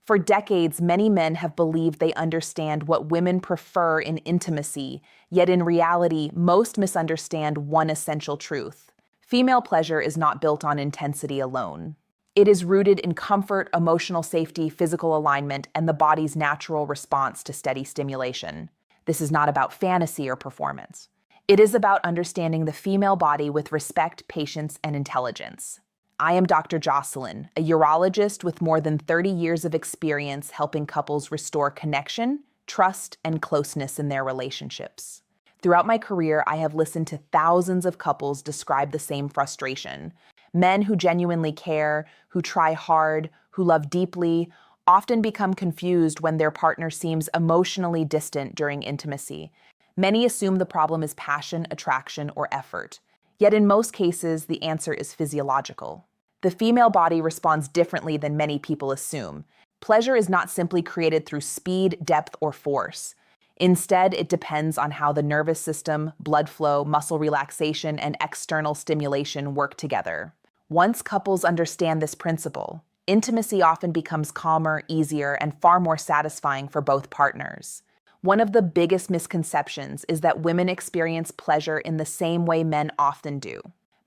For decades, many men have believed they understand what women prefer in intimacy, yet in reality, most misunderstand one essential truth. Female pleasure is not built on intensity alone. It is rooted in comfort, emotional safety, physical alignment, and the body's natural response to steady stimulation. This is not about fantasy or performance. It is about understanding the female body with respect, patience, and intelligence. I am Dr. JOCELYN, a urologist with more than 30 years of experience helping couples restore connection, trust, and closeness in their relationships. Throughout my career, I have listened to thousands of couples describe the same frustration. Men who genuinely care, who try hard, who love deeply, often become confused when their partner seems emotionally distant during intimacy. Many assume the problem is passion, attraction, or effort. Yet in most cases, the answer is physiological. The female body responds differently than many people assume. Pleasure is not simply created through speed, depth, or force. Instead, it depends on how the nervous system, blood flow, muscle relaxation, and external stimulation work together. Once couples understand this principle, intimacy often becomes calmer, easier, and far more satisfying for both partners. One of the biggest misconceptions is that women experience pleasure in the same way men often do.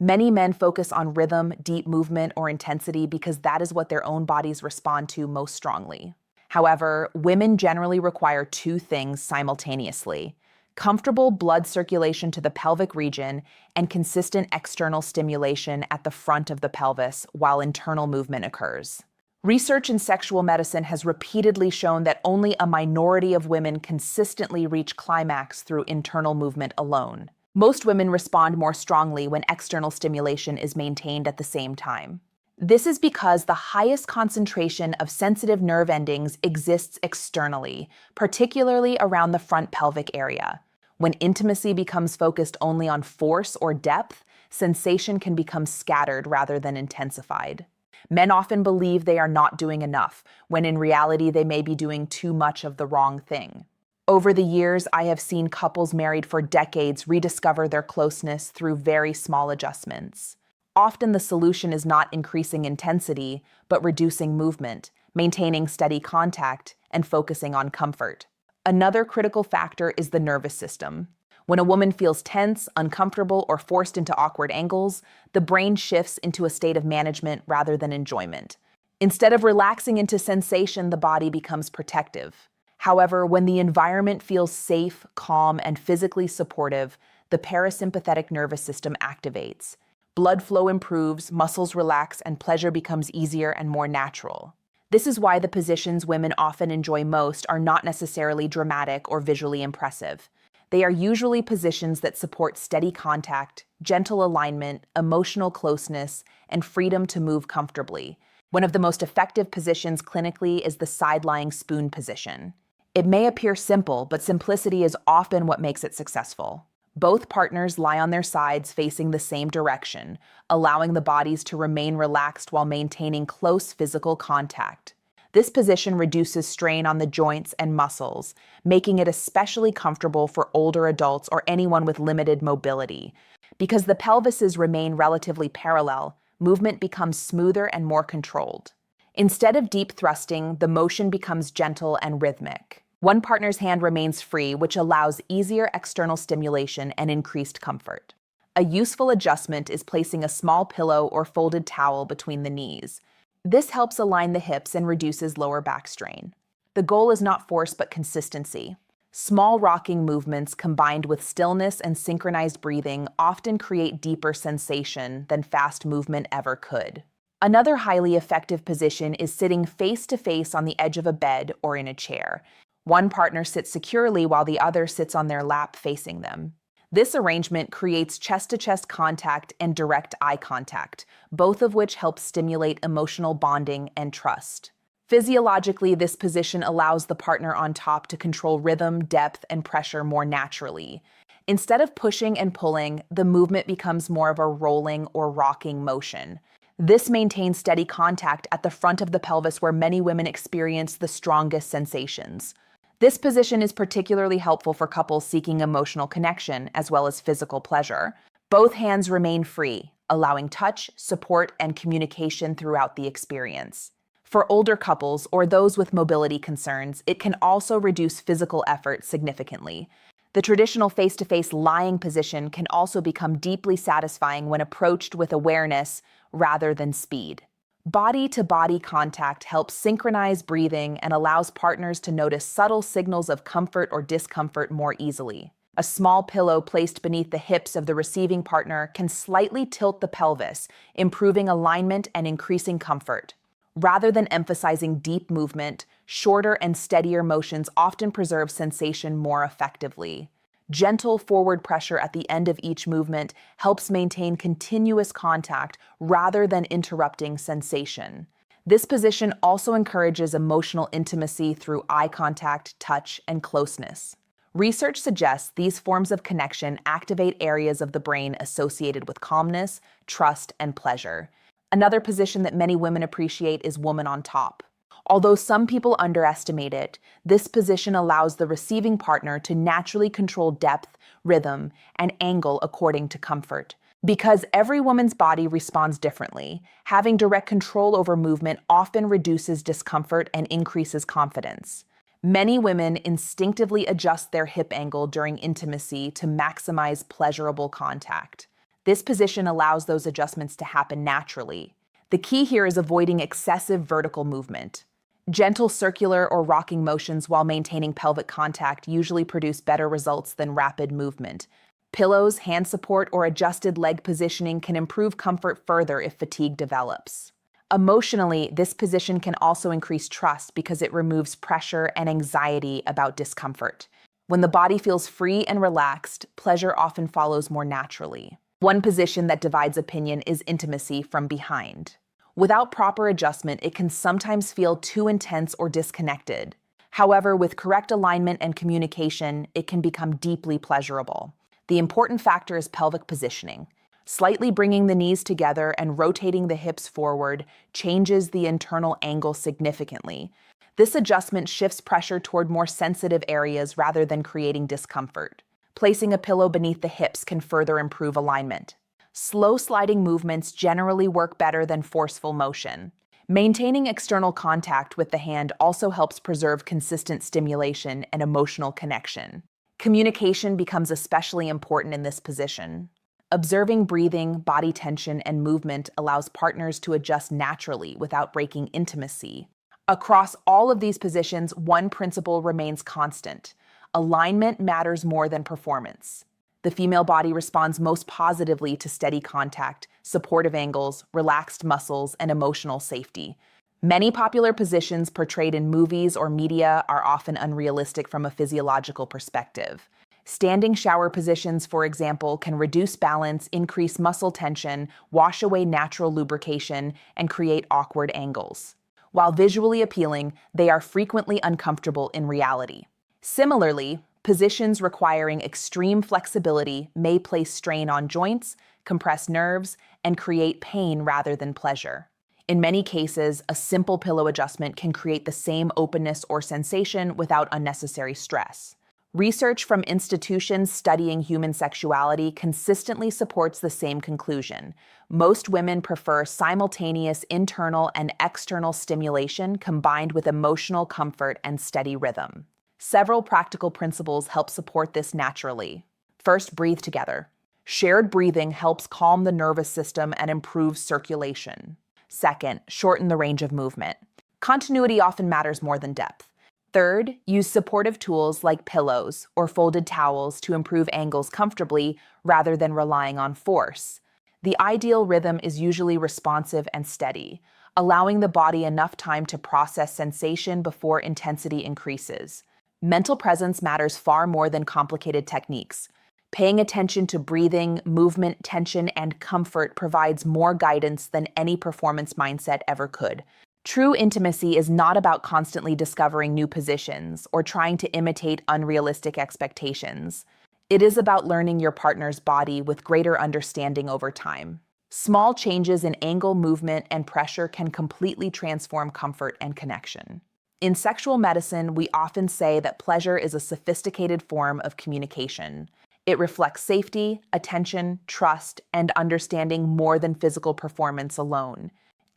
Many men focus on rhythm, deep movement, or intensity because that is what their own bodies respond to most strongly. However, women generally require two things simultaneously: comfortable blood circulation to the pelvic region and consistent external stimulation at the front of the pelvis while internal movement occurs. Research in sexual medicine has repeatedly shown that only a minority of women consistently reach climax through internal movement alone. Most women respond more strongly when external stimulation is maintained at the same time. This is because the highest concentration of sensitive nerve endings exists externally, particularly around the front pelvic area. When intimacy becomes focused only on force or depth, sensation can become scattered rather than intensified. Men often believe they are not doing enough, when in reality they may be doing too much of the wrong thing. Over the years, I have seen couples married for decades rediscover their closeness through very small adjustments. Often the solution is not increasing intensity, but reducing movement, maintaining steady contact, and focusing on comfort. Another critical factor is the nervous system. When a woman feels tense, uncomfortable, or forced into awkward angles, the brain shifts into a state of management rather than enjoyment. Instead of relaxing into sensation, the body becomes protective. However, when the environment feels safe, calm, and physically supportive, the parasympathetic nervous system activates. Blood flow improves, muscles relax, and pleasure becomes easier and more natural. This is why the positions women often enjoy most are not necessarily dramatic or visually impressive. They are usually positions that support steady contact, gentle alignment, emotional closeness, and freedom to move comfortably. One of the most effective positions clinically is the side-lying spoon position. It may appear simple, but simplicity is often what makes it successful. Both partners lie on their sides facing the same direction, allowing the bodies to remain relaxed while maintaining close physical contact. This position reduces strain on the joints and muscles, making it especially comfortable for older adults or anyone with limited mobility. Because the pelvises remain relatively parallel, movement becomes smoother and more controlled. Instead of deep thrusting, the motion becomes gentle and rhythmic. One partner's hand remains free, which allows easier external stimulation and increased comfort. A useful adjustment is placing a small pillow or folded towel between the knees. This helps align the hips and reduces lower back strain. The goal is not force but consistency. Small rocking movements combined with stillness and synchronized breathing often create deeper sensation than fast movement ever could. Another highly effective position is sitting face-to-face on the edge of a bed or in a chair. One partner sits securely while the other sits on their lap facing them. This arrangement creates chest-to-chest contact and direct eye contact, both of which help stimulate emotional bonding and trust. Physiologically, this position allows the partner on top to control rhythm, depth, and pressure more naturally. Instead of pushing and pulling, the movement becomes more of a rolling or rocking motion. This maintains steady contact at the front of the pelvis where many women experience the strongest sensations. This position is particularly helpful for couples seeking emotional connection as well as physical pleasure. Both hands remain free, allowing touch, support, and communication throughout the experience. For older couples or those with mobility concerns, it can also reduce physical effort significantly. The traditional face-to-face lying position can also become deeply satisfying when approached with awareness rather than speed. Body-to-body contact helps synchronize breathing and allows partners to notice subtle signals of comfort or discomfort more easily. A small pillow placed beneath the hips of the receiving partner can slightly tilt the pelvis, improving alignment and increasing comfort. Rather than emphasizing deep movement, shorter and steadier motions often preserve sensation more effectively. Gentle forward pressure at the end of each movement helps maintain continuous contact rather than interrupting sensation. This position also encourages emotional intimacy through eye contact, touch, and closeness. Research suggests these forms of connection activate areas of the brain associated with calmness, trust, and pleasure. Another position that many women appreciate is woman on top. Although some people underestimate it, this position allows the receiving partner to naturally control depth, rhythm, and angle according to comfort. Because every woman's body responds differently, having direct control over movement often reduces discomfort and increases confidence. Many women instinctively adjust their hip angle during intimacy to maximize pleasurable contact. This position allows those adjustments to happen naturally. The key here is avoiding excessive vertical movement. Gentle circular or rocking motions while maintaining pelvic contact usually produce better results than rapid movement. Pillows, hand support, or adjusted leg positioning can improve comfort further if fatigue develops. Emotionally, this position can also increase trust because it removes pressure and anxiety about discomfort. When the body feels free and relaxed, pleasure often follows more naturally. One position that divides opinion is intimacy from behind. Without proper adjustment, it can sometimes feel too intense or disconnected. However, with correct alignment and communication, it can become deeply pleasurable. The important factor is pelvic positioning. Slightly bringing the knees together and rotating the hips forward changes the internal angle significantly. This adjustment shifts pressure toward more sensitive areas rather than creating discomfort. Placing a pillow beneath the hips can further improve alignment. Slow sliding movements generally work better than forceful motion. Maintaining external contact with the hand also helps preserve consistent stimulation and emotional connection. Communication becomes especially important in this position. Observing breathing, body tension, and movement allows partners to adjust naturally without breaking intimacy. Across all of these positions, one principle remains constant. Alignment matters more than performance. The female body responds most positively to steady contact, supportive angles, relaxed muscles, and emotional safety. Many popular positions portrayed in movies or media are often unrealistic from a physiological perspective. Standing shower positions, for example, can reduce balance, increase muscle tension, wash away natural lubrication, and create awkward angles. While visually appealing, they are frequently uncomfortable in reality. Similarly, positions requiring extreme flexibility may place strain on joints, compress nerves, and create pain rather than pleasure. In many cases, a simple pillow adjustment can create the same openness or sensation without unnecessary stress. Research from institutions studying human sexuality consistently supports the same conclusion. Most women prefer simultaneous internal and external stimulation combined with emotional comfort and steady rhythm. Several practical principles help support this naturally. First, breathe together. Shared breathing helps calm the nervous system and improve circulation. Second, shorten the range of movement. Continuity often matters more than depth. Third, use supportive tools like pillows or folded towels to improve angles comfortably rather than relying on force. The ideal rhythm is usually responsive and steady, allowing the body enough time to process sensation before intensity increases. Mental presence matters far more than complicated techniques. Paying attention to breathing, movement, tension, and comfort provides more guidance than any performance mindset ever could. True intimacy is not about constantly discovering new positions or trying to imitate unrealistic expectations. It is about learning your partner's body with greater understanding over time. Small changes in angle, movement, and pressure can completely transform comfort and connection. In sexual medicine, we often say that pleasure is a sophisticated form of communication. It reflects safety, attention, trust, and understanding more than physical performance alone.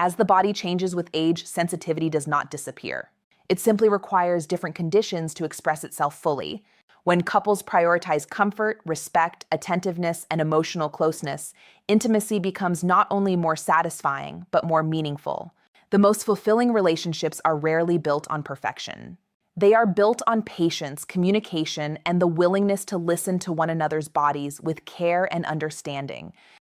As the body changes with age, sensitivity does not disappear. It simply requires different conditions to express itself fully. When couples prioritize comfort, respect, attentiveness, and emotional closeness, intimacy becomes not only more satisfying, but more meaningful. The most fulfilling relationships are rarely built on perfection. They are built on patience, communication, and the willingness to listen to one another's bodies with care and understanding.